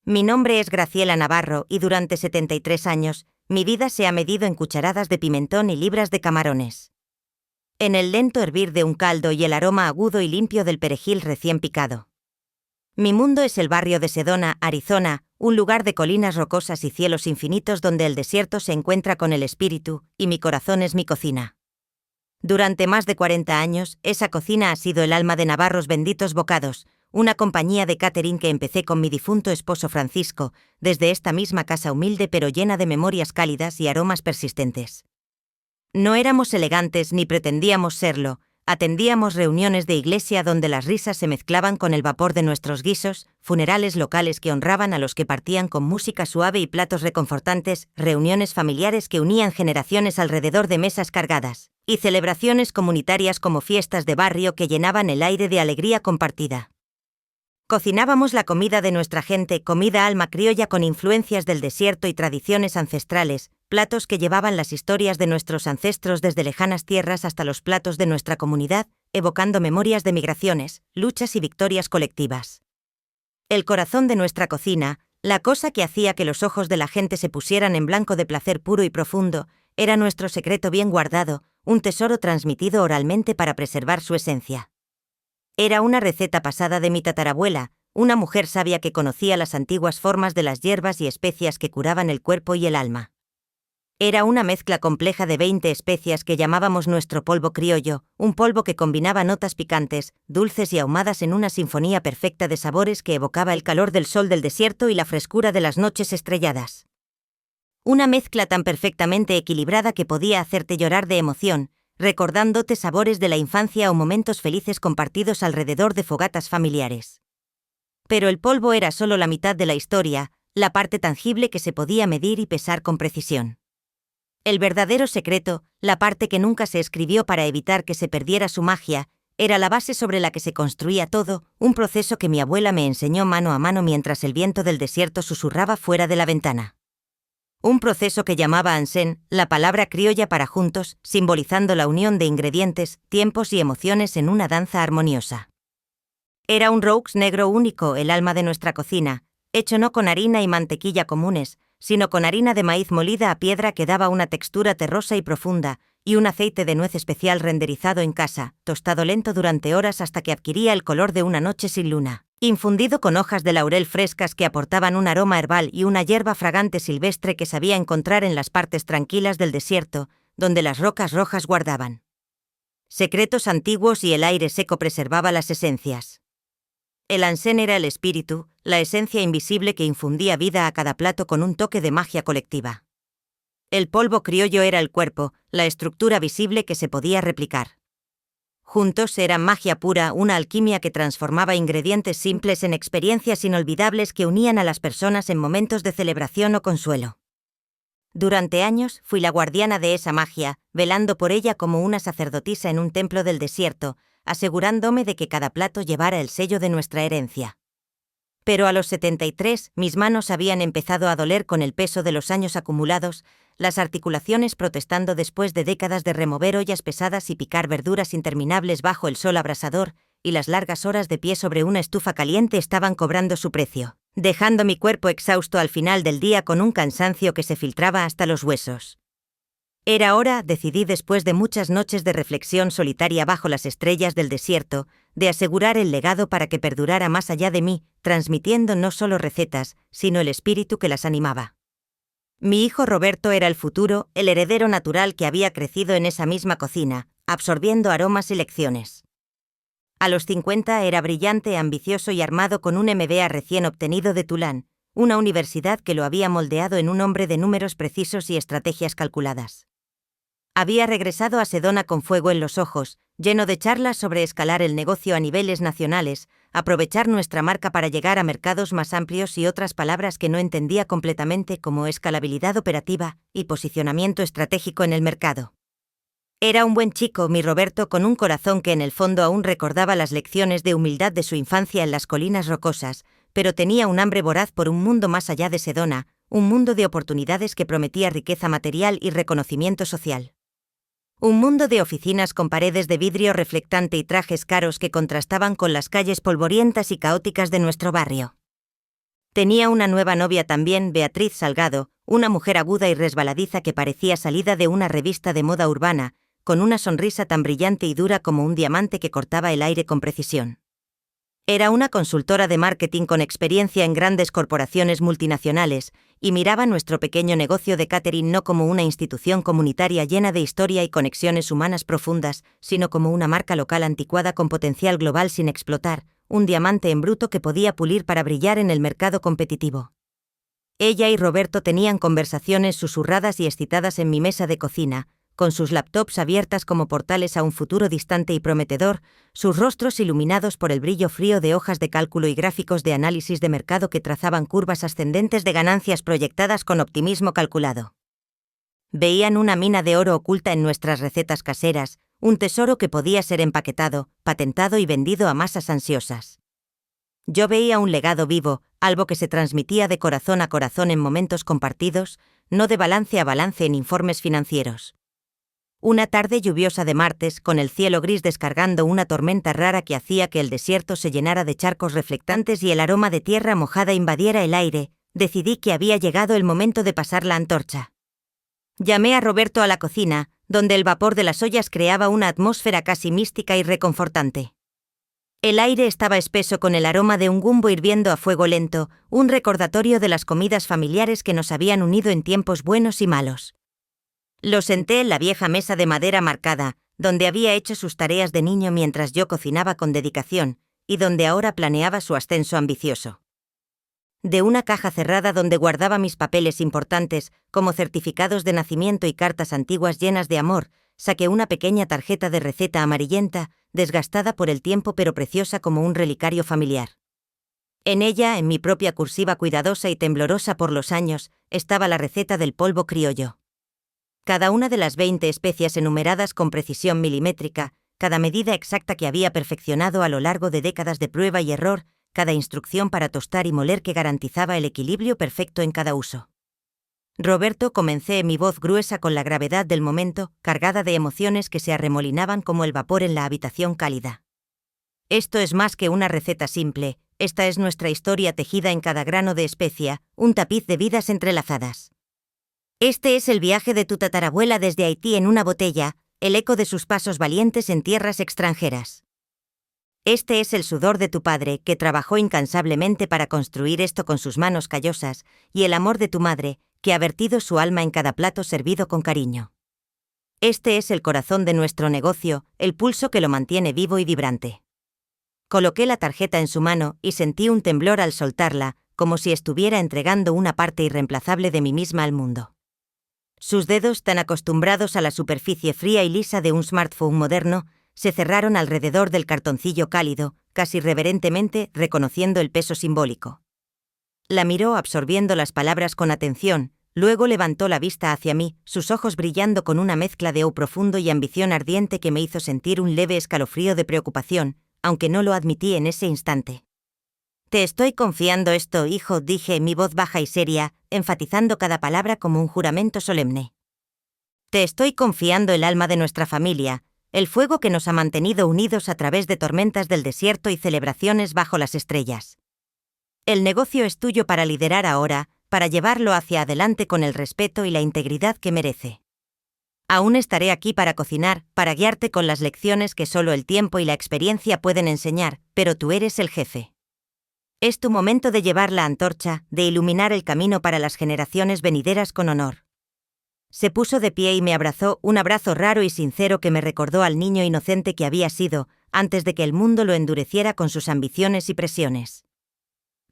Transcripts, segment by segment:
Mi nombre es Graciela Navarro y durante 73 años, mi vida se ha medido en cucharadas de pimentón y libras de camarones. En el lento hervir de un caldo y el aroma agudo y limpio del perejil recién picado. Mi mundo es el barrio de Sedona, Arizona, un lugar de colinas rocosas y cielos infinitos donde el desierto se encuentra con el espíritu, y mi corazón es mi cocina. Durante más de 40 años, esa cocina ha sido el alma de Navarros Benditos Bocados, una compañía de catering que empecé con mi difunto esposo Francisco, desde esta misma casa humilde pero llena de memorias cálidas y aromas persistentes. No éramos elegantes ni pretendíamos serlo, atendíamos reuniones de iglesia donde las risas se mezclaban con el vapor de nuestros guisos, funerales locales que honraban a los que partían con música suave y platos reconfortantes, reuniones familiares que unían generaciones alrededor de mesas cargadas, y celebraciones comunitarias como fiestas de barrio que llenaban el aire de alegría compartida. Cocinábamos la comida de nuestra gente, comida alma criolla con influencias del desierto y tradiciones ancestrales, platos que llevaban las historias de nuestros ancestros desde lejanas tierras hasta los platos de nuestra comunidad, evocando memorias de migraciones, luchas y victorias colectivas. El corazón de nuestra cocina, la cosa que hacía que los ojos de la gente se pusieran en blanco de placer puro y profundo, era nuestro secreto bien guardado, un tesoro transmitido oralmente para preservar su esencia. Era una receta pasada de mi tatarabuela, una mujer sabia que conocía las antiguas formas de las hierbas y especias que curaban el cuerpo y el alma. Era una mezcla compleja de 20 especias que llamábamos nuestro polvo criollo, un polvo que combinaba notas picantes, dulces y ahumadas en una sinfonía perfecta de sabores que evocaba el calor del sol del desierto y la frescura de las noches estrelladas. Una mezcla tan perfectamente equilibrada que podía hacerte llorar de emoción, recordándote sabores de la infancia o momentos felices compartidos alrededor de fogatas familiares. Pero el polvo era solo la mitad de la historia, la parte tangible que se podía medir y pesar con precisión. El verdadero secreto, la parte que nunca se escribió para evitar que se perdiera su magia, era la base sobre la que se construía todo, un proceso que mi abuela me enseñó mano a mano mientras el viento del desierto susurraba fuera de la ventana. Un proceso que llamaba Ansen, la palabra criolla para juntos, simbolizando la unión de ingredientes, tiempos y emociones en una danza armoniosa. Era un roux negro único, el alma de nuestra cocina, hecho no con harina y mantequilla comunes, sino con harina de maíz molida a piedra que daba una textura terrosa y profunda, y un aceite de nuez especial renderizado en casa, tostado lento durante horas hasta que adquiría el color de una noche sin luna, infundido con hojas de laurel frescas que aportaban un aroma herbal y una hierba fragante silvestre que sabía encontrar en las partes tranquilas del desierto, donde las rocas rojas guardaban secretos antiguos y el aire seco preservaba las esencias. El Ansen era el espíritu, la esencia invisible que infundía vida a cada plato con un toque de magia colectiva. El polvo criollo era el cuerpo, la estructura visible que se podía replicar. Juntos eran magia pura, una alquimia que transformaba ingredientes simples en experiencias inolvidables que unían a las personas en momentos de celebración o consuelo. Durante años fui la guardiana de esa magia, velando por ella como una sacerdotisa en un templo del desierto, asegurándome de que cada plato llevara el sello de nuestra herencia. Pero a los 73, mis manos habían empezado a doler con el peso de los años acumulados, las articulaciones protestando después de décadas de remover ollas pesadas y picar verduras interminables bajo el sol abrasador, y las largas horas de pie sobre una estufa caliente estaban cobrando su precio, dejando mi cuerpo exhausto al final del día con un cansancio que se filtraba hasta los huesos. Era hora, decidí después de muchas noches de reflexión solitaria bajo las estrellas del desierto, de asegurar el legado para que perdurara más allá de mí, transmitiendo no solo recetas, sino el espíritu que las animaba. Mi hijo Roberto era el futuro, el heredero natural que había crecido en esa misma cocina, absorbiendo aromas y lecciones. A los 50 era brillante, ambicioso y armado con un MBA recién obtenido de Tulane, una universidad que lo había moldeado en un hombre de números precisos y estrategias calculadas. Había regresado a Sedona con fuego en los ojos, lleno de charlas sobre escalar el negocio a niveles nacionales, aprovechar nuestra marca para llegar a mercados más amplios y otras palabras que no entendía completamente como escalabilidad operativa y posicionamiento estratégico en el mercado. Era un buen chico, mi Roberto, con un corazón que en el fondo aún recordaba las lecciones de humildad de su infancia en las colinas rocosas, pero tenía un hambre voraz por un mundo más allá de Sedona, un mundo de oportunidades que prometía riqueza material y reconocimiento social. Un mundo de oficinas con paredes de vidrio reflectante y trajes caros que contrastaban con las calles polvorientas y caóticas de nuestro barrio. Tenía una nueva novia también, Beatriz Salgado, una mujer aguda y resbaladiza que parecía salida de una revista de moda urbana, con una sonrisa tan brillante y dura como un diamante que cortaba el aire con precisión. Era una consultora de marketing con experiencia en grandes corporaciones multinacionales, y miraba nuestro pequeño negocio de catering no como una institución comunitaria llena de historia y conexiones humanas profundas, sino como una marca local anticuada con potencial global sin explotar, un diamante en bruto que podía pulir para brillar en el mercado competitivo. Ella y Roberto tenían conversaciones susurradas y excitadas en mi mesa de cocina, con sus laptops abiertas como portales a un futuro distante y prometedor, sus rostros iluminados por el brillo frío de hojas de cálculo y gráficos de análisis de mercado que trazaban curvas ascendentes de ganancias proyectadas con optimismo calculado. Veían una mina de oro oculta en nuestras recetas caseras, un tesoro que podía ser empaquetado, patentado y vendido a masas ansiosas. Yo veía un legado vivo, algo que se transmitía de corazón a corazón en momentos compartidos, no de balance a balance en informes financieros. Una tarde lluviosa de martes, con el cielo gris descargando una tormenta rara que hacía que el desierto se llenara de charcos reflectantes y el aroma de tierra mojada invadiera el aire, decidí que había llegado el momento de pasar la antorcha. Llamé a Roberto a la cocina, donde el vapor de las ollas creaba una atmósfera casi mística y reconfortante. El aire estaba espeso con el aroma de un gumbo hirviendo a fuego lento, un recordatorio de las comidas familiares que nos habían unido en tiempos buenos y malos. Lo senté en la vieja mesa de madera marcada, donde había hecho sus tareas de niño mientras yo cocinaba con dedicación, y donde ahora planeaba su ascenso ambicioso. De una caja cerrada donde guardaba mis papeles importantes, como certificados de nacimiento y cartas antiguas llenas de amor, saqué una pequeña tarjeta de receta amarillenta, desgastada por el tiempo pero preciosa como un relicario familiar. En ella, en mi propia cursiva cuidadosa y temblorosa por los años, estaba la receta del polvo criollo. Cada una de las 20 especias enumeradas con precisión milimétrica, cada medida exacta que había perfeccionado a lo largo de décadas de prueba y error, cada instrucción para tostar y moler que garantizaba el equilibrio perfecto en cada uso. Roberto, comencé mi voz gruesa con la gravedad del momento, cargada de emociones que se arremolinaban como el vapor en la habitación cálida. Esto es más que una receta simple, esta es nuestra historia tejida en cada grano de especia, un tapiz de vidas entrelazadas. Este es el viaje de tu tatarabuela desde Haití en una botella, el eco de sus pasos valientes en tierras extranjeras. Este es el sudor de tu padre, que trabajó incansablemente para construir esto con sus manos callosas, y el amor de tu madre, que ha vertido su alma en cada plato servido con cariño. Este es el corazón de nuestro negocio, el pulso que lo mantiene vivo y vibrante. Coloqué la tarjeta en su mano y sentí un temblor al soltarla, como si estuviera entregando una parte irreemplazable de mí misma al mundo. Sus dedos, tan acostumbrados a la superficie fría y lisa de un smartphone moderno, se cerraron alrededor del cartoncillo cálido, casi reverentemente reconociendo el peso simbólico. La miró absorbiendo las palabras con atención, luego levantó la vista hacia mí, sus ojos brillando con una mezcla de profundo y ambición ardiente que me hizo sentir un leve escalofrío de preocupación, aunque no lo admití en ese instante. Te estoy confiando esto, hijo, dije, mi voz baja y seria, enfatizando cada palabra como un juramento solemne. Te estoy confiando el alma de nuestra familia, el fuego que nos ha mantenido unidos a través de tormentas del desierto y celebraciones bajo las estrellas. El negocio es tuyo para liderar ahora, para llevarlo hacia adelante con el respeto y la integridad que merece. Aún estaré aquí para cocinar, para guiarte con las lecciones que solo el tiempo y la experiencia pueden enseñar, pero tú eres el jefe. Es tu momento de llevar la antorcha, de iluminar el camino para las generaciones venideras con honor. Se puso de pie y me abrazó, un abrazo raro y sincero que me recordó al niño inocente que había sido, antes de que el mundo lo endureciera con sus ambiciones y presiones.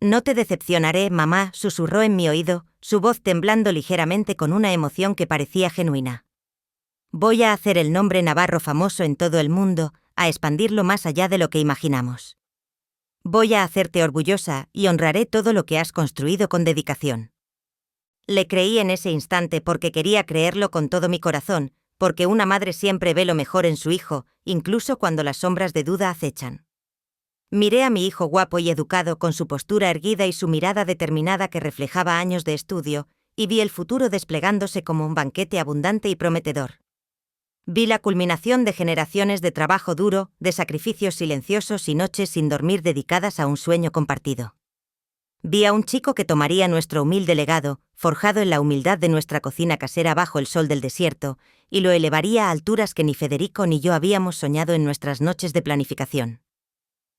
No te decepcionaré, mamá, susurró en mi oído, su voz temblando ligeramente con una emoción que parecía genuina. Voy a hacer el nombre Navarro famoso en todo el mundo, a expandirlo más allá de lo que imaginamos. Voy a hacerte orgullosa y honraré todo lo que has construido con dedicación. Le creí en ese instante porque quería creerlo con todo mi corazón, porque una madre siempre ve lo mejor en su hijo, incluso cuando las sombras de duda acechan. Miré a mi hijo guapo y educado con su postura erguida y su mirada determinada que reflejaba años de estudio, y vi el futuro desplegándose como un banquete abundante y prometedor. Vi la culminación de generaciones de trabajo duro, de sacrificios silenciosos y noches sin dormir dedicadas a un sueño compartido. Vi a un chico que tomaría nuestro humilde legado, forjado en la humildad de nuestra cocina casera bajo el sol del desierto, y lo elevaría a alturas que ni Federico ni yo habíamos soñado en nuestras noches de planificación.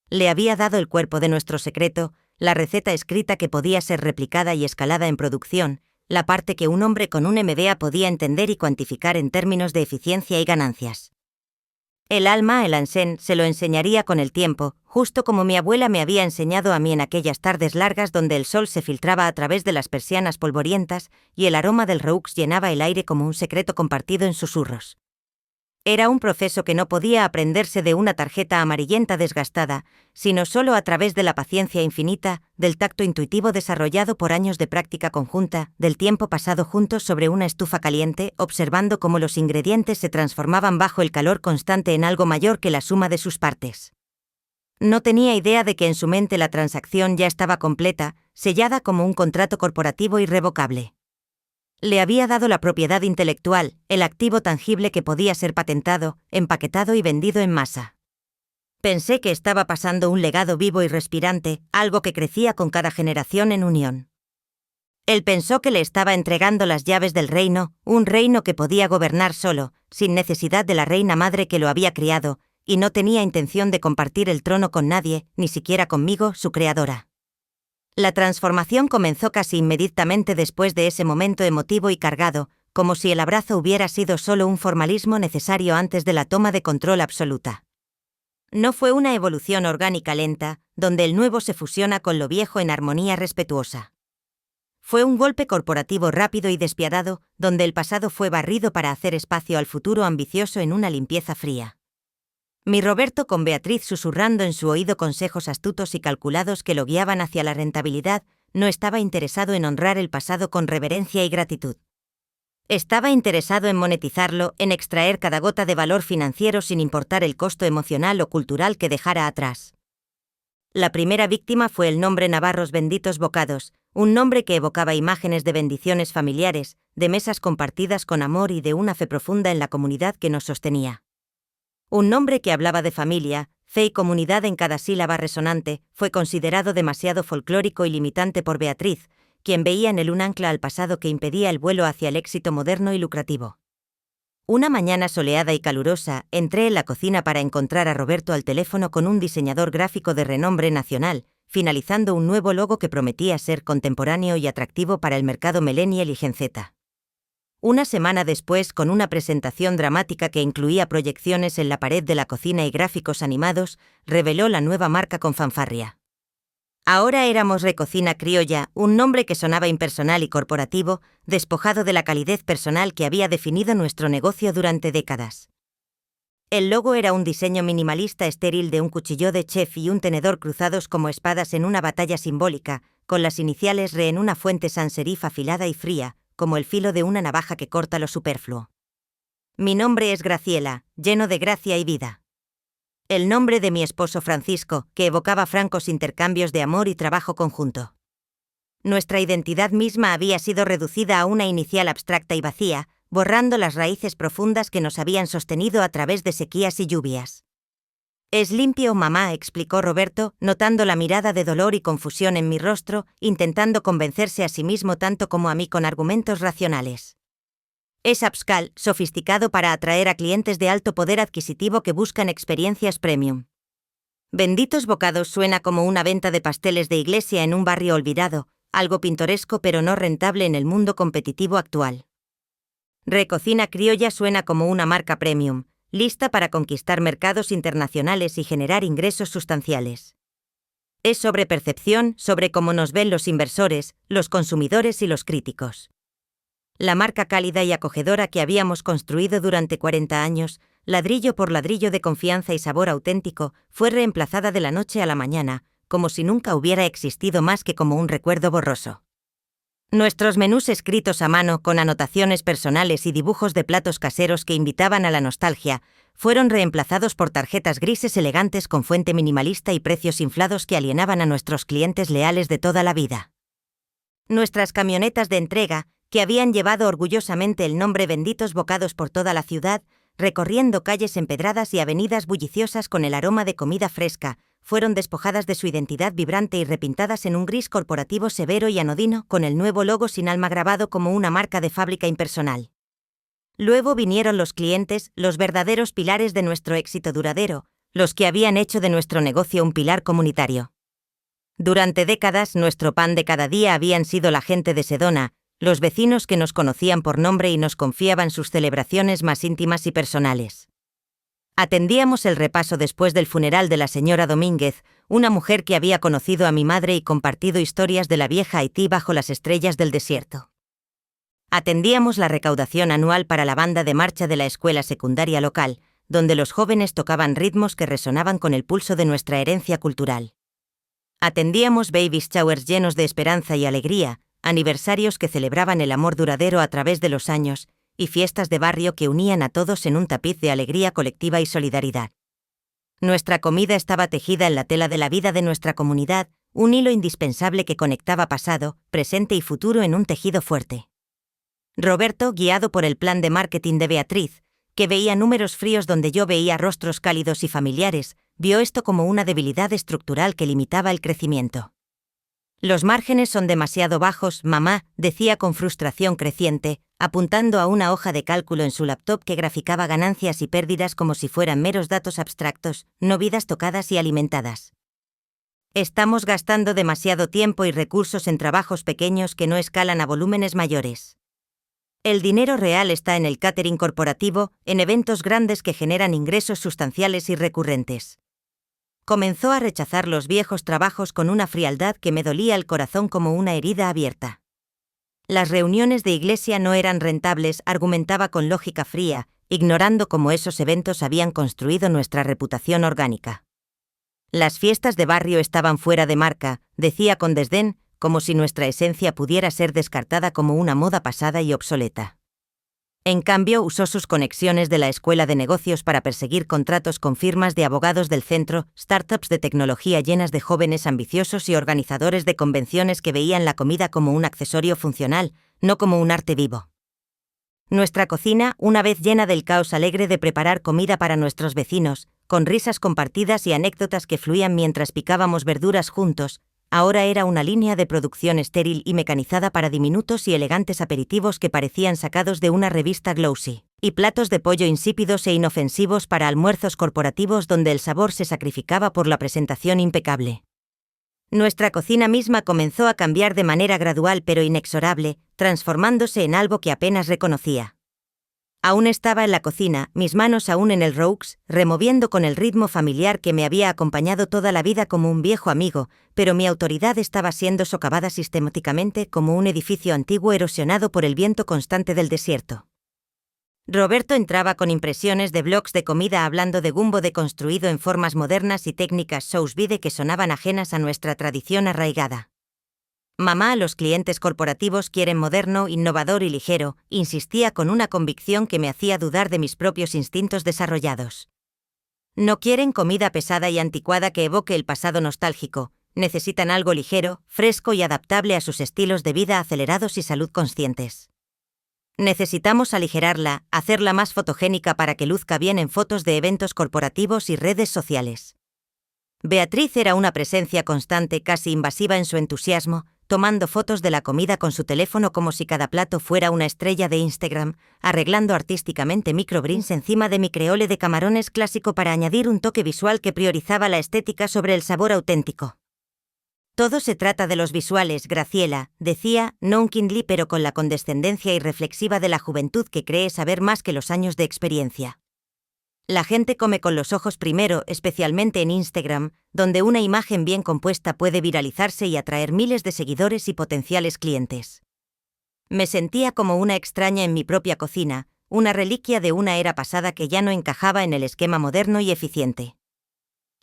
Le había dado el cuerpo de nuestro secreto, la receta escrita que podía ser replicada y escalada en producción, la parte que un hombre con un MBA podía entender y cuantificar en términos de eficiencia y ganancias. El alma, el Ansen, se lo enseñaría con el tiempo, justo como mi abuela me había enseñado a mí en aquellas tardes largas donde el sol se filtraba a través de las persianas polvorientas y el aroma del roux llenaba el aire como un secreto compartido en susurros. Era un proceso que no podía aprenderse de una tarjeta amarillenta desgastada, sino solo a través de la paciencia infinita, del tacto intuitivo desarrollado por años de práctica conjunta, del tiempo pasado juntos sobre una estufa caliente, observando cómo los ingredientes se transformaban bajo el calor constante en algo mayor que la suma de sus partes. No tenía idea de que en su mente la transacción ya estaba completa, sellada como un contrato corporativo irrevocable. Le había dado la propiedad intelectual, el activo tangible que podía ser patentado, empaquetado y vendido en masa. Pensé que estaba pasando un legado vivo y respirante, algo que crecía con cada generación en unión. Él pensó que le estaba entregando las llaves del reino, un reino que podía gobernar solo, sin necesidad de la reina madre que lo había criado, y no tenía intención de compartir el trono con nadie, ni siquiera conmigo, su creadora. La transformación comenzó casi inmediatamente después de ese momento emotivo y cargado, como si el abrazo hubiera sido solo un formalismo necesario antes de la toma de control absoluta. No fue una evolución orgánica lenta, donde el nuevo se fusiona con lo viejo en armonía respetuosa. Fue un golpe corporativo rápido y despiadado, donde el pasado fue barrido para hacer espacio al futuro ambicioso en una limpieza fría. Mi Roberto con Beatriz susurrando en su oído consejos astutos y calculados que lo guiaban hacia la rentabilidad, no estaba interesado en honrar el pasado con reverencia y gratitud. Estaba interesado en monetizarlo, en extraer cada gota de valor financiero sin importar el costo emocional o cultural que dejara atrás. La primera víctima fue el nombre Navarros Benditos Bocados, un nombre que evocaba imágenes de bendiciones familiares, de mesas compartidas con amor y de una fe profunda en la comunidad que nos sostenía. Un nombre que hablaba de familia, fe y comunidad en cada sílaba resonante, fue considerado demasiado folclórico y limitante por Beatriz, quien veía en él un ancla al pasado que impedía el vuelo hacia el éxito moderno y lucrativo. Una mañana soleada y calurosa, entré en la cocina para encontrar a Roberto al teléfono con un diseñador gráfico de renombre nacional, finalizando un nuevo logo que prometía ser contemporáneo y atractivo para el mercado millennial y Gen Z. Una semana después, con una presentación dramática que incluía proyecciones en la pared de la cocina y gráficos animados, reveló la nueva marca con fanfarria. Ahora éramos Recocina Criolla, un nombre que sonaba impersonal y corporativo, despojado de la calidez personal que había definido nuestro negocio durante décadas. El logo era un diseño minimalista estéril de un cuchillo de chef y un tenedor cruzados como espadas en una batalla simbólica, con las iniciales RE en una fuente sans serif afilada y fría, como el filo de una navaja que corta lo superfluo. Mi nombre es Graciela, lleno de gracia y vida. El nombre de mi esposo Francisco, que evocaba francos intercambios de amor y trabajo conjunto. Nuestra identidad misma había sido reducida a una inicial abstracta y vacía, borrando las raíces profundas que nos habían sostenido a través de sequías y lluvias. Es limpio, mamá, explicó Roberto, notando la mirada de dolor y confusión en mi rostro, intentando convencerse a sí mismo tanto como a mí con argumentos racionales. Es upscale, sofisticado para atraer a clientes de alto poder adquisitivo que buscan experiencias premium. Benditos Bocados suena como una venta de pasteles de iglesia en un barrio olvidado, algo pintoresco pero no rentable en el mundo competitivo actual. Recocina Criolla suena como una marca premium, lista para conquistar mercados internacionales y generar ingresos sustanciales. Es sobre percepción, sobre cómo nos ven los inversores, los consumidores y los críticos. La marca cálida y acogedora que habíamos construido durante 40 años, ladrillo por ladrillo de confianza y sabor auténtico, fue reemplazada de la noche a la mañana, como si nunca hubiera existido más que como un recuerdo borroso. Nuestros menús escritos a mano, con anotaciones personales y dibujos de platos caseros que invitaban a la nostalgia, fueron reemplazados por tarjetas grises elegantes con fuente minimalista y precios inflados que alienaban a nuestros clientes leales de toda la vida. Nuestras camionetas de entrega, que habían llevado orgullosamente el nombre Benditos Bocados por toda la ciudad, recorriendo calles empedradas y avenidas bulliciosas con el aroma de comida fresca, fueron despojadas de su identidad vibrante y repintadas en un gris corporativo severo y anodino, con el nuevo logo sin alma grabado como una marca de fábrica impersonal. Luego vinieron los clientes, los verdaderos pilares de nuestro éxito duradero, los que habían hecho de nuestro negocio un pilar comunitario. Durante décadas, nuestro pan de cada día habían sido la gente de Sedona, los vecinos que nos conocían por nombre y nos confiaban sus celebraciones más íntimas y personales. Atendíamos el repaso después del funeral de la señora Domínguez, una mujer que había conocido a mi madre y compartido historias de la vieja Haití bajo las estrellas del desierto. Atendíamos la recaudación anual para la banda de marcha de la escuela secundaria local, donde los jóvenes tocaban ritmos que resonaban con el pulso de nuestra herencia cultural. Atendíamos baby showers llenos de esperanza y alegría, aniversarios que celebraban el amor duradero a través de los años, y fiestas de barrio que unían a todos en un tapiz de alegría colectiva y solidaridad. Nuestra comida estaba tejida en la tela de la vida de nuestra comunidad, un hilo indispensable que conectaba pasado, presente y futuro en un tejido fuerte. Roberto, guiado por el plan de marketing de Beatriz, que veía números fríos donde yo veía rostros cálidos y familiares, vio esto como una debilidad estructural que limitaba el crecimiento. Los márgenes son demasiado bajos, mamá, decía con frustración creciente, apuntando a una hoja de cálculo en su laptop que graficaba ganancias y pérdidas como si fueran meros datos abstractos, no vidas tocadas y alimentadas. Estamos gastando demasiado tiempo y recursos en trabajos pequeños que no escalan a volúmenes mayores. El dinero real está en el catering corporativo, en eventos grandes que generan ingresos sustanciales y recurrentes. Comenzó a rechazar los viejos trabajos con una frialdad que me dolía el corazón como una herida abierta. Las reuniones de iglesia no eran rentables, argumentaba con lógica fría, ignorando cómo esos eventos habían construido nuestra reputación orgánica. Las fiestas de barrio estaban fuera de marca, decía con desdén, como si nuestra esencia pudiera ser descartada como una moda pasada y obsoleta. En cambio, usó sus conexiones de la escuela de negocios para perseguir contratos con firmas de abogados del centro, startups de tecnología llenas de jóvenes ambiciosos y organizadores de convenciones que veían la comida como un accesorio funcional, no como un arte vivo. Nuestra cocina, una vez llena del caos alegre de preparar comida para nuestros vecinos, con risas compartidas y anécdotas que fluían mientras picábamos verduras juntos, ahora era una línea de producción estéril y mecanizada para diminutos y elegantes aperitivos que parecían sacados de una revista glossy, y platos de pollo insípidos e inofensivos para almuerzos corporativos donde el sabor se sacrificaba por la presentación impecable. Nuestra cocina misma comenzó a cambiar de manera gradual pero inexorable, transformándose en algo que apenas reconocía. Aún estaba en la cocina, mis manos aún en el Roux, removiendo con el ritmo familiar que me había acompañado toda la vida como un viejo amigo, pero mi autoridad estaba siendo socavada sistemáticamente como un edificio antiguo erosionado por el viento constante del desierto. Roberto entraba con impresiones de blogs de comida hablando de gumbo deconstruido en formas modernas y técnicas sous vide que sonaban ajenas a nuestra tradición arraigada. Mamá, los clientes corporativos quieren moderno, innovador y ligero, insistía con una convicción que me hacía dudar de mis propios instintos desarrollados. No quieren comida pesada y anticuada que evoque el pasado nostálgico, necesitan algo ligero, fresco y adaptable a sus estilos de vida acelerados y salud conscientes. Necesitamos aligerarla, hacerla más fotogénica para que luzca bien en fotos de eventos corporativos y redes sociales. Beatriz era una presencia constante, casi invasiva en su entusiasmo, tomando fotos de la comida con su teléfono como si cada plato fuera una estrella de Instagram, arreglando artísticamente microgreens encima de mi creole de camarones clásico para añadir un toque visual que priorizaba la estética sobre el sabor auténtico. Todo se trata de los visuales, Graciela, decía, no un kindly pero con la condescendencia irreflexiva de la juventud que cree saber más que los años de experiencia. La gente come con los ojos primero, especialmente en Instagram, donde una imagen bien compuesta puede viralizarse y atraer miles de seguidores y potenciales clientes. Me sentía como una extraña en mi propia cocina, una reliquia de una era pasada que ya no encajaba en el esquema moderno y eficiente.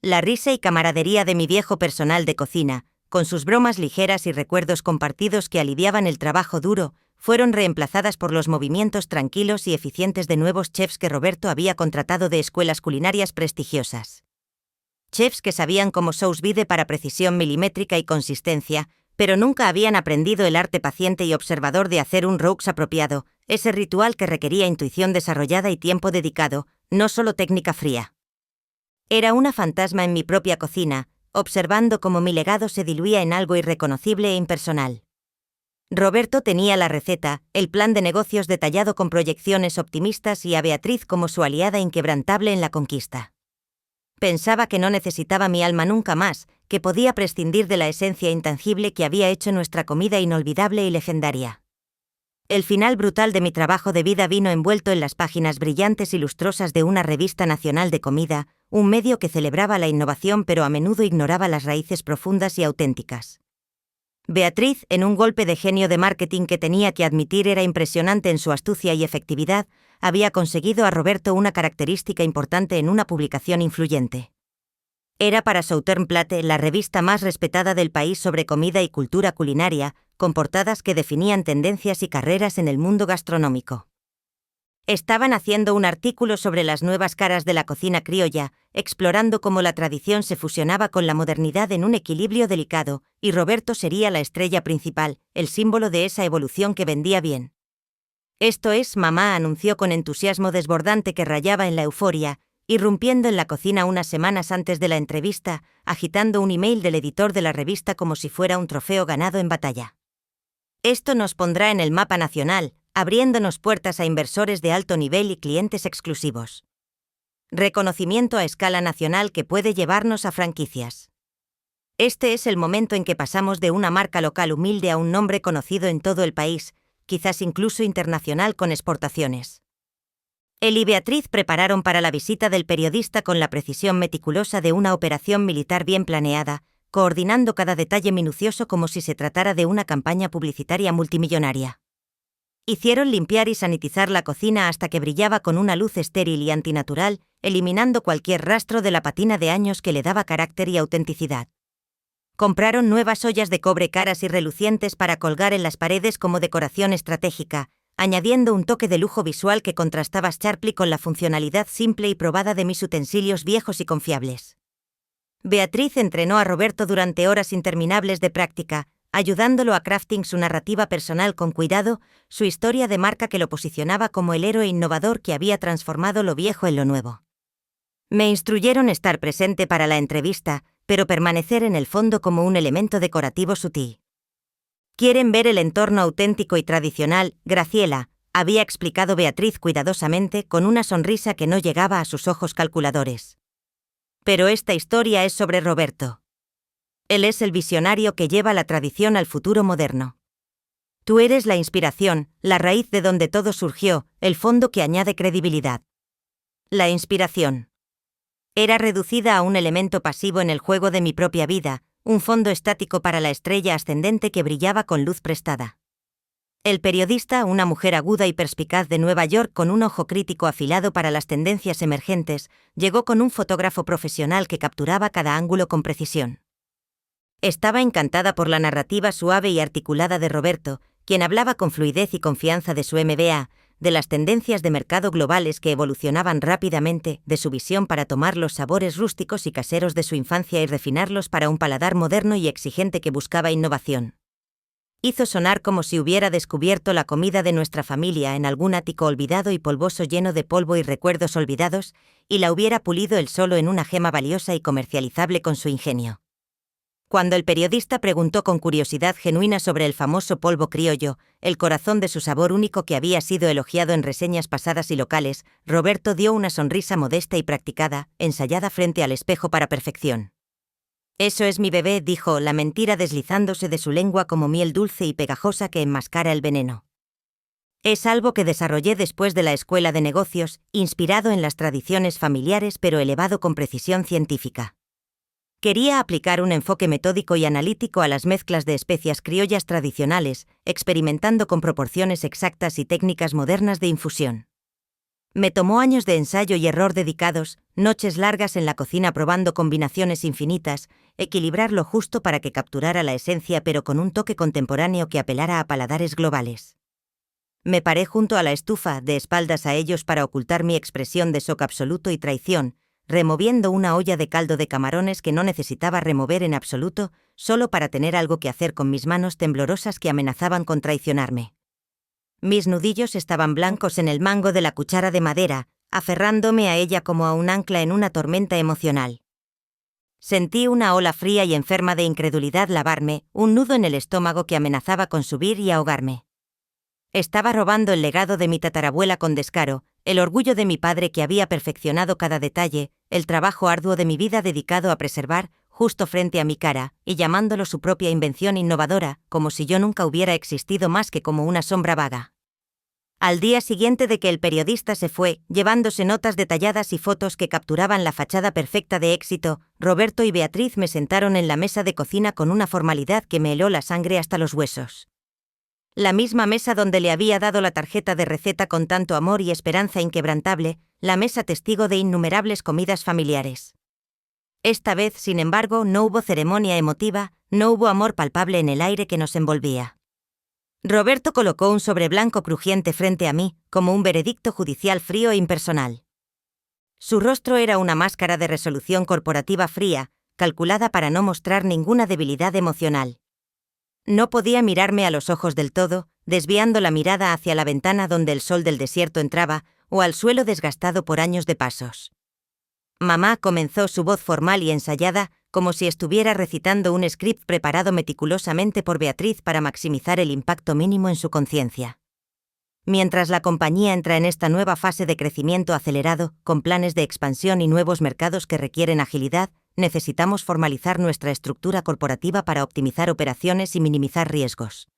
La risa y camaradería de mi viejo personal de cocina, con sus bromas ligeras y recuerdos compartidos que aliviaban el trabajo duro, fueron reemplazadas por los movimientos tranquilos y eficientes de nuevos chefs que Roberto había contratado de escuelas culinarias prestigiosas. Chefs que sabían como sous vide para precisión milimétrica y consistencia, pero nunca habían aprendido el arte paciente y observador de hacer un roux apropiado, ese ritual que requería intuición desarrollada y tiempo dedicado, no solo técnica fría. Era una fantasma en mi propia cocina, observando cómo mi legado se diluía en algo irreconocible e impersonal. Roberto tenía la receta, el plan de negocios detallado con proyecciones optimistas y a Beatriz como su aliada inquebrantable en la conquista. Pensaba que no necesitaba mi alma nunca más, que podía prescindir de la esencia intangible que había hecho nuestra comida inolvidable y legendaria. El final brutal de mi trabajo de vida vino envuelto en las páginas brillantes y lustrosas de una revista nacional de comida, un medio que celebraba la innovación pero a menudo ignoraba las raíces profundas y auténticas. Beatriz, en un golpe de genio de marketing que tenía que admitir era impresionante en su astucia y efectividad, había conseguido a Roberto una característica importante en una publicación influyente. Era para Southern Plate la revista más respetada del país sobre comida y cultura culinaria, con portadas que definían tendencias y carreras en el mundo gastronómico. Estaban haciendo un artículo sobre las nuevas caras de la cocina criolla, explorando cómo la tradición se fusionaba con la modernidad en un equilibrio delicado, y Roberto sería la estrella principal, el símbolo de esa evolución que vendía bien. Esto es, mamá anunció con entusiasmo desbordante que rayaba en la euforia, irrumpiendo en la cocina unas semanas antes de la entrevista, agitando un email del editor de la revista como si fuera un trofeo ganado en batalla. Esto nos pondrá en el mapa nacional, abriéndonos puertas a inversores de alto nivel y clientes exclusivos. Reconocimiento a escala nacional que puede llevarnos a franquicias. Este es el momento en que pasamos de una marca local humilde a un nombre conocido en todo el país, quizás incluso internacional con exportaciones. Él y Beatriz prepararon para la visita del periodista con la precisión meticulosa de una operación militar bien planeada, coordinando cada detalle minucioso como si se tratara de una campaña publicitaria multimillonaria. Hicieron limpiar y sanitizar la cocina hasta que brillaba con una luz estéril y antinatural, eliminando cualquier rastro de la patina de años que le daba carácter y autenticidad. Compraron nuevas ollas de cobre caras y relucientes para colgar en las paredes como decoración estratégica, añadiendo un toque de lujo visual que contrastaba sharply con la funcionalidad simple y probada de mis utensilios viejos y confiables. Beatriz entrenó a Roberto durante horas interminables de práctica, ayudándolo a crafting su narrativa personal con cuidado, su historia de marca que lo posicionaba como el héroe innovador que había transformado lo viejo en lo nuevo. Me instruyeron estar presente para la entrevista, pero permanecer en el fondo como un elemento decorativo sutil. ¿Quieren ver el entorno auténtico y tradicional, Graciela?, había explicado Beatriz cuidadosamente con una sonrisa que no llegaba a sus ojos calculadores. Pero esta historia es sobre Roberto. Él es el visionario que lleva la tradición al futuro moderno. Tú eres la inspiración, la raíz de donde todo surgió, el fondo que añade credibilidad. La inspiración. Era reducida a un elemento pasivo en el juego de mi propia vida, un fondo estático para la estrella ascendente que brillaba con luz prestada. El periodista, una mujer aguda y perspicaz de Nueva York con un ojo crítico afilado para las tendencias emergentes, llegó con un fotógrafo profesional que capturaba cada ángulo con precisión. Estaba encantada por la narrativa suave y articulada de Roberto, quien hablaba con fluidez y confianza de su MBA, de las tendencias de mercado globales que evolucionaban rápidamente, de su visión para tomar los sabores rústicos y caseros de su infancia y refinarlos para un paladar moderno y exigente que buscaba innovación. Hizo sonar como si hubiera descubierto la comida de nuestra familia en algún ático olvidado y polvoso lleno de polvo y recuerdos olvidados, y la hubiera pulido él solo en una gema valiosa y comercializable con su ingenio. Cuando el periodista preguntó con curiosidad genuina sobre el famoso polvo criollo, el corazón de su sabor único que había sido elogiado en reseñas pasadas y locales, Roberto dio una sonrisa modesta y practicada, ensayada frente al espejo para perfección. Eso es mi bebé, dijo, la mentira deslizándose de su lengua como miel dulce y pegajosa que enmascara el veneno. Es algo que desarrollé después de la escuela de negocios, inspirado en las tradiciones familiares pero elevado con precisión científica. Quería aplicar un enfoque metódico y analítico a las mezclas de especias criollas tradicionales, experimentando con proporciones exactas y técnicas modernas de infusión. Me tomó años de ensayo y error dedicados, noches largas en la cocina probando combinaciones infinitas, equilibrar lo justo para que capturara la esencia pero con un toque contemporáneo que apelara a paladares globales. Me paré junto a la estufa, de espaldas a ellos para ocultar mi expresión de shock absoluto y traición, removiendo una olla de caldo de camarones que no necesitaba remover en absoluto, solo para tener algo que hacer con mis manos temblorosas que amenazaban con traicionarme. Mis nudillos estaban blancos en el mango de la cuchara de madera, aferrándome a ella como a un ancla en una tormenta emocional. Sentí una ola fría y enferma de incredulidad lavarme, un nudo en el estómago que amenazaba con subir y ahogarme. Estaba robando el legado de mi tatarabuela con descaro, el orgullo de mi padre que había perfeccionado cada detalle, el trabajo arduo de mi vida dedicado a preservar, justo frente a mi cara, y llamándolo su propia invención innovadora, como si yo nunca hubiera existido más que como una sombra vaga. Al día siguiente de que el periodista se fue, llevándose notas detalladas y fotos que capturaban la fachada perfecta de éxito, Roberto y Beatriz me sentaron en la mesa de cocina con una formalidad que me heló la sangre hasta los huesos. La misma mesa donde le había dado la tarjeta de receta con tanto amor y esperanza inquebrantable, la mesa testigo de innumerables comidas familiares. Esta vez, sin embargo, no hubo ceremonia emotiva, no hubo amor palpable en el aire que nos envolvía. Roberto colocó un sobre blanco crujiente frente a mí, como un veredicto judicial frío e impersonal. Su rostro era una máscara de resolución corporativa fría, calculada para no mostrar ninguna debilidad emocional. No podía mirarme a los ojos del todo, desviando la mirada hacia la ventana donde el sol del desierto entraba, o al suelo desgastado por años de pasos. Mamá comenzó su voz formal y ensayada, como si estuviera recitando un script preparado meticulosamente por Beatriz para maximizar el impacto mínimo en su conciencia. Mientras la compañía entra en esta nueva fase de crecimiento acelerado, con planes de expansión y nuevos mercados que requieren agilidad, necesitamos formalizar nuestra estructura corporativa para optimizar operaciones y minimizar riesgos.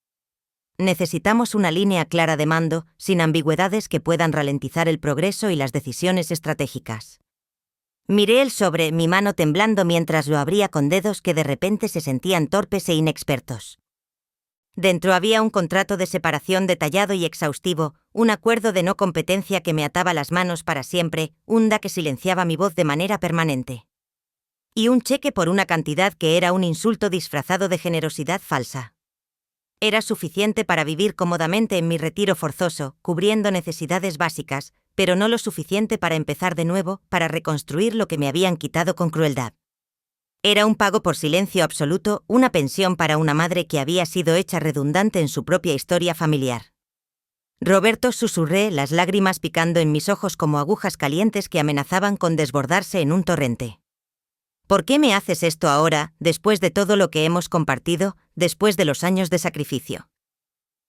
Necesitamos una línea clara de mando, sin ambigüedades que puedan ralentizar el progreso y las decisiones estratégicas. Miré el sobre, mi mano temblando mientras lo abría con dedos que de repente se sentían torpes e inexpertos. Dentro había un contrato de separación detallado y exhaustivo, un acuerdo de no competencia que me ataba las manos para siempre, un DA que silenciaba mi voz de manera permanente. Y un cheque por una cantidad que era un insulto disfrazado de generosidad falsa. Era suficiente para vivir cómodamente en mi retiro forzoso, cubriendo necesidades básicas, pero no lo suficiente para empezar de nuevo, para reconstruir lo que me habían quitado con crueldad. Era un pago por silencio absoluto, una pensión para una madre que había sido hecha redundante en su propia historia familiar. Roberto, susurré, las lágrimas picando en mis ojos como agujas calientes que amenazaban con desbordarse en un torrente. ¿Por qué me haces esto ahora, después de todo lo que hemos compartido, después de los años de sacrificio?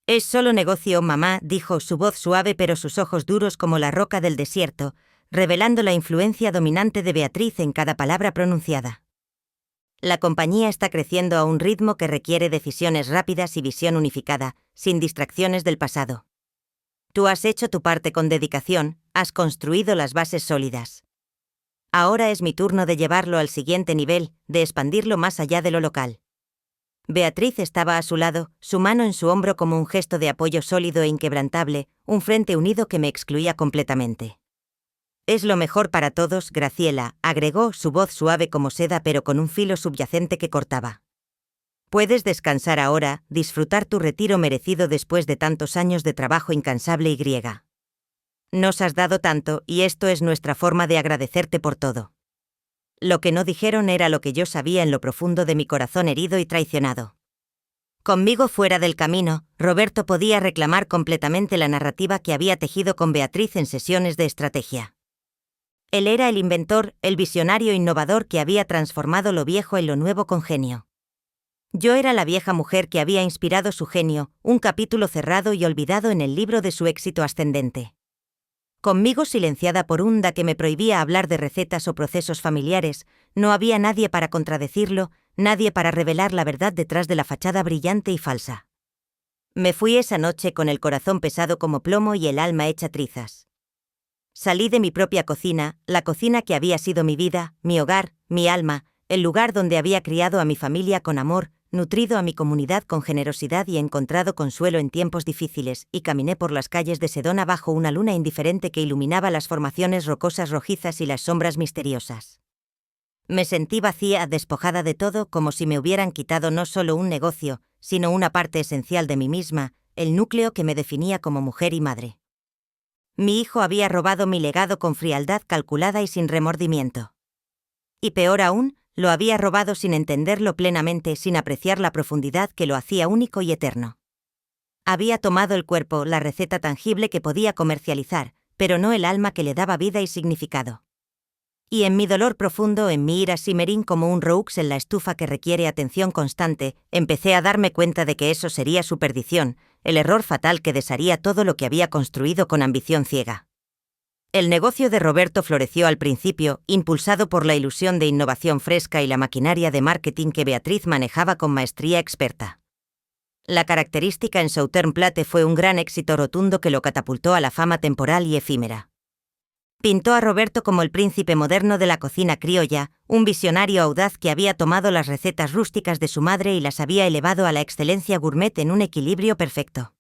Es solo negocio, mamá, dijo, su voz suave pero sus ojos duros como la roca del desierto, revelando la influencia dominante de Beatriz en cada palabra pronunciada. La compañía está creciendo a un ritmo que requiere decisiones rápidas y visión unificada, sin distracciones del pasado. Tú has hecho tu parte con dedicación, has construido las bases sólidas. Ahora es mi turno de llevarlo al siguiente nivel, de expandirlo más allá de lo local. Beatriz estaba a su lado, su mano en su hombro como un gesto de apoyo sólido e inquebrantable, un frente unido que me excluía completamente. Es lo mejor para todos, Graciela, agregó, su voz suave como seda pero con un filo subyacente que cortaba. Puedes descansar ahora, disfrutar tu retiro merecido después de tantos años de trabajo incansable y griega. Nos has dado tanto, y esto es nuestra forma de agradecerte por todo. Lo que no dijeron era lo que yo sabía en lo profundo de mi corazón herido y traicionado. Conmigo fuera del camino, Roberto podía reclamar completamente la narrativa que había tejido con Beatriz en sesiones de estrategia. Él era el inventor, el visionario innovador que había transformado lo viejo en lo nuevo con genio. Yo era la vieja mujer que había inspirado su genio, un capítulo cerrado y olvidado en el libro de su éxito ascendente. Conmigo silenciada por un DA que me prohibía hablar de recetas o procesos familiares, no había nadie para contradecirlo, nadie para revelar la verdad detrás de la fachada brillante y falsa. Me fui esa noche con el corazón pesado como plomo y el alma hecha trizas. Salí de mi propia cocina, la cocina que había sido mi vida, mi hogar, mi alma, el lugar donde había criado a mi familia con amor, nutrido a mi comunidad con generosidad y encontrado consuelo en tiempos difíciles, y caminé por las calles de Sedona bajo una luna indiferente que iluminaba las formaciones rocosas rojizas y las sombras misteriosas. Me sentí vacía, despojada de todo, como si me hubieran quitado no solo un negocio, sino una parte esencial de mí misma, el núcleo que me definía como mujer y madre. Mi hijo había robado mi legado con frialdad calculada y sin remordimiento. Y peor aún, lo había robado sin entenderlo plenamente, sin apreciar la profundidad que lo hacía único y eterno. Había tomado el cuerpo, la receta tangible que podía comercializar, pero no el alma que le daba vida y significado. Y en mi dolor profundo, en mi ira simmering como un roux en la estufa que requiere atención constante, empecé a darme cuenta de que eso sería su perdición, el error fatal que desharía todo lo que había construido con ambición ciega. El negocio de Roberto floreció al principio, impulsado por la ilusión de innovación fresca y la maquinaria de marketing que Beatriz manejaba con maestría experta. La característica en Southern Plate fue un gran éxito rotundo que lo catapultó a la fama temporal y efímera. Pintó a Roberto como el príncipe moderno de la cocina criolla, un visionario audaz que había tomado las recetas rústicas de su madre y las había elevado a la excelencia gourmet en un equilibrio perfecto.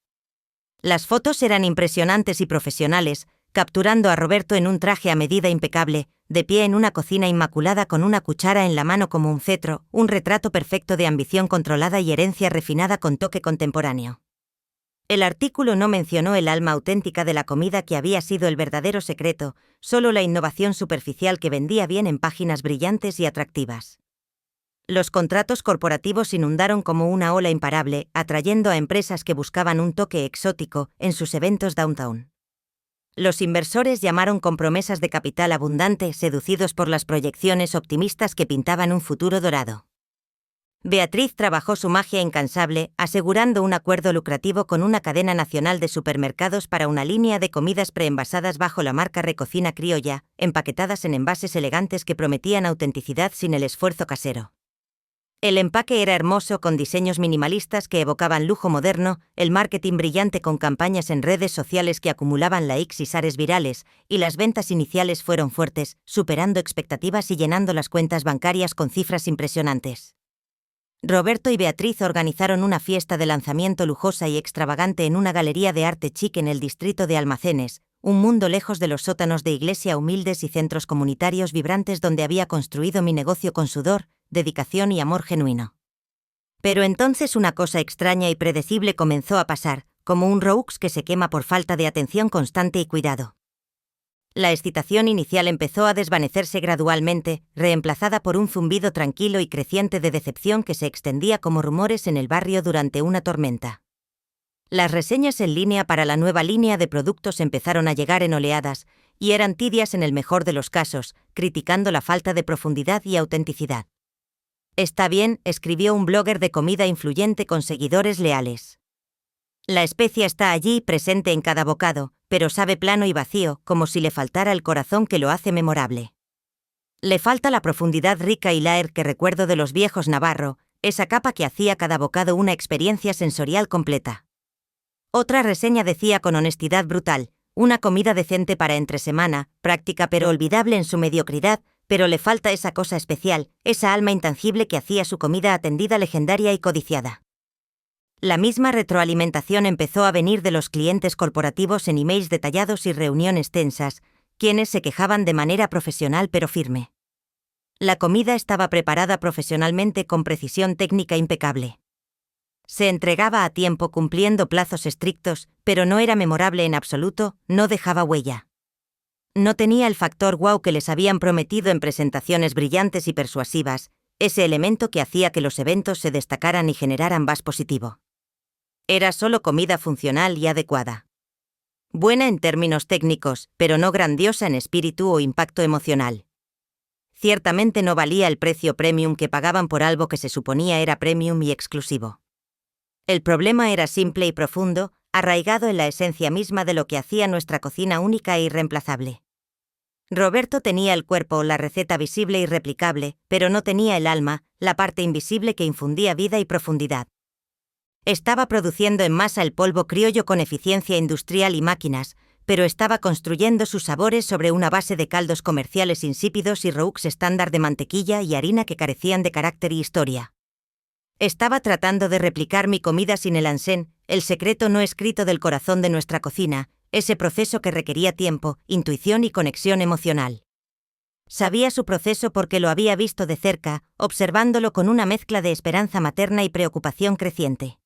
Las fotos eran impresionantes y profesionales, capturando a Roberto en un traje a medida impecable, de pie en una cocina inmaculada con una cuchara en la mano como un cetro, un retrato perfecto de ambición controlada y herencia refinada con toque contemporáneo. El artículo no mencionó el alma auténtica de la comida que había sido el verdadero secreto, solo la innovación superficial que vendía bien en páginas brillantes y atractivas. Los contratos corporativos inundaron como una ola imparable, atrayendo a empresas que buscaban un toque exótico en sus eventos downtown. Los inversores llamaron con promesas de capital abundante, seducidos por las proyecciones optimistas que pintaban un futuro dorado. Beatriz trabajó su magia incansable, asegurando un acuerdo lucrativo con una cadena nacional de supermercados para una línea de comidas preenvasadas bajo la marca Recocina Criolla, empaquetadas en envases elegantes que prometían autenticidad sin el esfuerzo casero. El empaque era hermoso con diseños minimalistas que evocaban lujo moderno, el marketing brillante con campañas en redes sociales que acumulaban likes y shares virales, y las ventas iniciales fueron fuertes, superando expectativas y llenando las cuentas bancarias con cifras impresionantes. Roberto y Beatriz organizaron una fiesta de lanzamiento lujosa y extravagante en una galería de arte chic en el distrito de Almacenes, un mundo lejos de los sótanos de iglesia humildes y centros comunitarios vibrantes donde había construido mi negocio con sudor, dedicación y amor genuino. Pero entonces una cosa extraña y predecible comenzó a pasar, como un roux que se quema por falta de atención constante y cuidado. La excitación inicial empezó a desvanecerse gradualmente, reemplazada por un zumbido tranquilo y creciente de decepción que se extendía como rumores en el barrio durante una tormenta. Las reseñas en línea para la nueva línea de productos empezaron a llegar en oleadas, y eran tibias en el mejor de los casos, criticando la falta de profundidad y autenticidad. «Está bien», escribió un blogger de comida influyente con seguidores leales. «La especia está allí, presente en cada bocado, pero sabe plano y vacío, como si le faltara el corazón que lo hace memorable. Le falta la profundidad rica y laer que recuerdo de los viejos Navarro, esa capa que hacía cada bocado una experiencia sensorial completa». Otra reseña decía con honestidad brutal: «Una comida decente para entre semana, práctica pero olvidable en su mediocridad, pero le falta esa cosa especial, esa alma intangible que hacía su comida atendida legendaria y codiciada». La misma retroalimentación empezó a venir de los clientes corporativos en emails detallados y reuniones tensas, quienes se quejaban de manera profesional pero firme. La comida estaba preparada profesionalmente con precisión técnica impecable. Se entregaba a tiempo cumpliendo plazos estrictos, pero no era memorable en absoluto, no dejaba huella. No tenía el factor wow que les habían prometido en presentaciones brillantes y persuasivas, ese elemento que hacía que los eventos se destacaran y generaran buzz positivo. Era solo comida funcional y adecuada. Buena en términos técnicos, pero no grandiosa en espíritu o impacto emocional. Ciertamente no valía el precio premium que pagaban por algo que se suponía era premium y exclusivo. El problema era simple y profundo, arraigado en la esencia misma de lo que hacía nuestra cocina única e irreemplazable. Roberto tenía el cuerpo, la receta visible y replicable, pero no tenía el alma, la parte invisible que infundía vida y profundidad. Estaba produciendo en masa el polvo criollo con eficiencia industrial y máquinas, pero estaba construyendo sus sabores sobre una base de caldos comerciales insípidos y roux estándar de mantequilla y harina que carecían de carácter y historia. Estaba tratando de replicar mi comida sin el ansén, el secreto no escrito del corazón de nuestra cocina, ese proceso que requería tiempo, intuición y conexión emocional. Sabía su proceso porque lo había visto de cerca, observándolo con una mezcla de esperanza materna y preocupación creciente.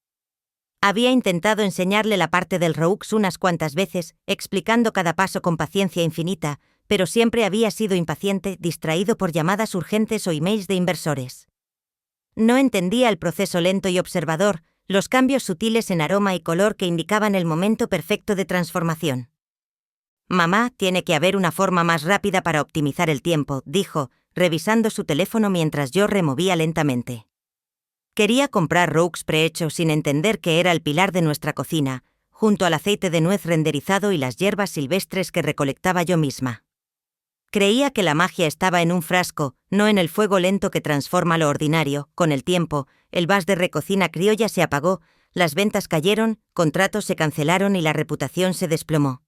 Había intentado enseñarle la parte del roux unas cuantas veces, explicando cada paso con paciencia infinita, pero siempre había sido impaciente, distraído por llamadas urgentes o emails de inversores. No entendía el proceso lento y observador, los cambios sutiles en aroma y color que indicaban el momento perfecto de transformación. «Mamá, tiene que haber una forma más rápida para optimizar el tiempo», dijo, revisando su teléfono mientras yo removía lentamente. Quería comprar roux prehecho sin entender que era el pilar de nuestra cocina, junto al aceite de nuez renderizado y las hierbas silvestres que recolectaba yo misma. Creía que la magia estaba en un frasco, no en el fuego lento que transforma lo ordinario. Con el tiempo, el vas de recocina criolla se apagó, las ventas cayeron, contratos se cancelaron y la reputación se desplomó.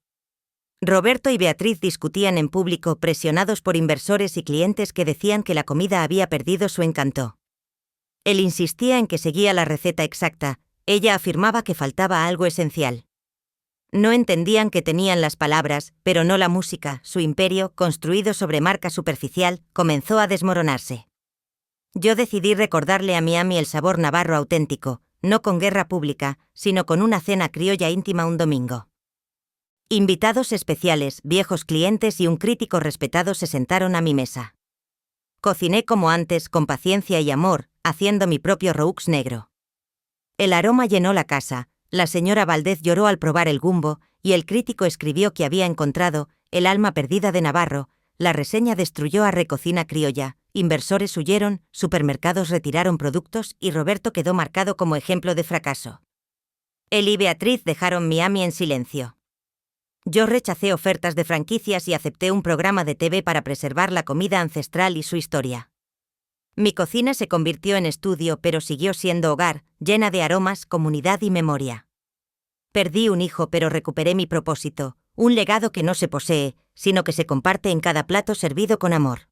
Roberto y Beatriz discutían en público, presionados por inversores y clientes que decían que la comida había perdido su encanto. Él insistía en que seguía la receta exacta, ella afirmaba que faltaba algo esencial. No entendían que tenían las palabras, pero no la música. Su imperio, construido sobre marca superficial, comenzó a desmoronarse. Yo decidí recordarle a Miami el sabor navarro auténtico, no con guerra pública, sino con una cena criolla íntima un domingo. Invitados especiales, viejos clientes y un crítico respetado se sentaron a mi mesa. Cociné como antes, con paciencia y amor, haciendo mi propio roux negro. El aroma llenó la casa. La señora Valdez lloró al probar el gumbo, y el crítico escribió que había encontrado el alma perdida de Navarro. La reseña destruyó a Recocina Criolla, inversores huyeron, supermercados retiraron productos y Roberto quedó marcado como ejemplo de fracaso. Él y Beatriz dejaron Miami en silencio. Yo rechacé ofertas de franquicias y acepté un programa de TV para preservar la comida ancestral y su historia. Mi cocina se convirtió en estudio, pero siguió siendo hogar, llena de aromas, comunidad y memoria. Perdí un hijo, pero recuperé mi propósito, un legado que no se posee, sino que se comparte en cada plato servido con amor.